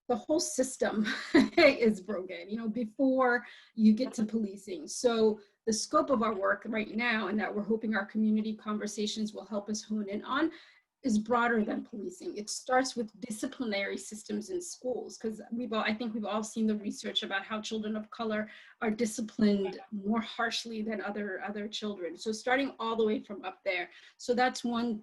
the whole system is broken, before you get to policing. So the scope of our work right now, and that we're hoping our community conversations will help us hone in on, is broader than policing. It starts with disciplinary systems in schools, because I think we've all seen the research about how children of color are disciplined more harshly than other children. So starting all the way from up there. So that's one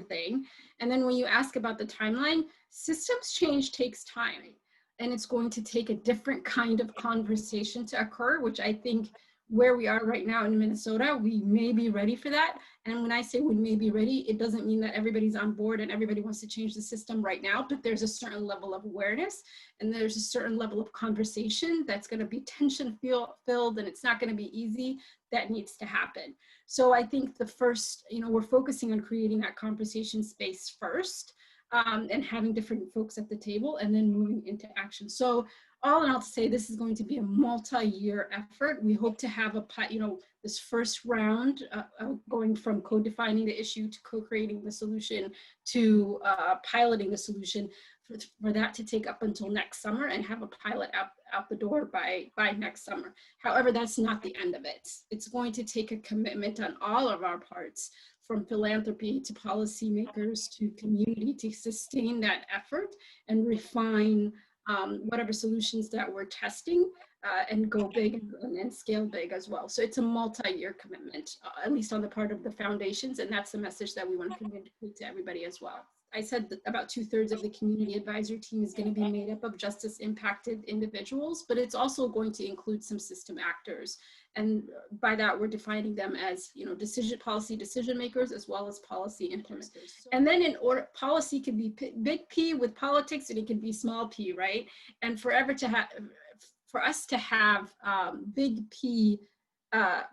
thing. And then when you ask about the timeline, systems change takes time, and it's going to take a different kind of conversation to occur, which I think where we are right now in Minnesota, we may be ready for that. And when I say we may be ready, it doesn't mean that everybody's on board and everybody wants to change the system right now, but there's a certain level of awareness and there's a certain level of conversation that's going to be tension filled, and it's not going to be easy. That needs to happen. So I think the first, we're focusing on creating that conversation space first, and having different folks at the table and then moving into action. So all in all, to say this is going to be a multi-year effort. We hope to have this first round going from co-defining the issue to co-creating the solution to piloting the solution, for that to take up until next summer and have a pilot out the door by next summer. However, that's not the end of it. It's going to take a commitment on all of our parts, from philanthropy to policymakers to community, to sustain that effort and refine whatever solutions that we're testing, and go big and scale big as well. So it's a multi-year commitment, at least on the part of the foundations, and that's the message that we want to communicate to everybody as well. I said that about 2/3 of the community advisory team is going to be made up of justice impacted individuals, but it's also going to include some system actors. And by that, we're defining them as, policy decision makers as well as policy implementers. And then policy can be big P with politics, and it can be small p, right? And for us to have big P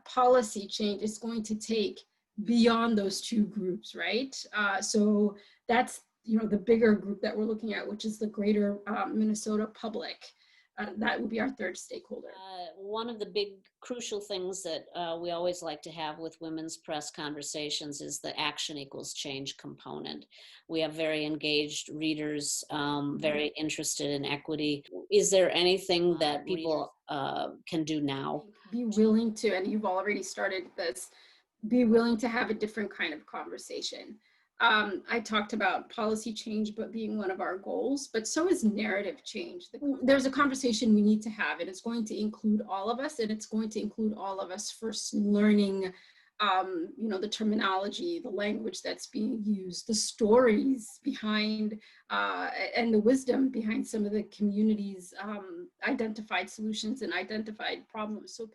policy change is going to take beyond those two groups, right? So that's, the bigger group that we're looking at, which is the greater Minnesota public. That would be our third stakeholder. One of the big crucial things that we always like to have with women's press conversations is the action equals change component. We have very engaged readers, very interested in equity. Is there anything that people can do now? Be willing to, and you've already started this, be willing to have a different kind of conversation. I talked about policy change, but being one of our goals, but so is narrative change. There's a conversation we need to have, and it's going to include all of us, and it's going to include all of us first learning, the terminology, the language that's being used, the stories behind, and the wisdom behind some of the community's identified solutions and identified problems. So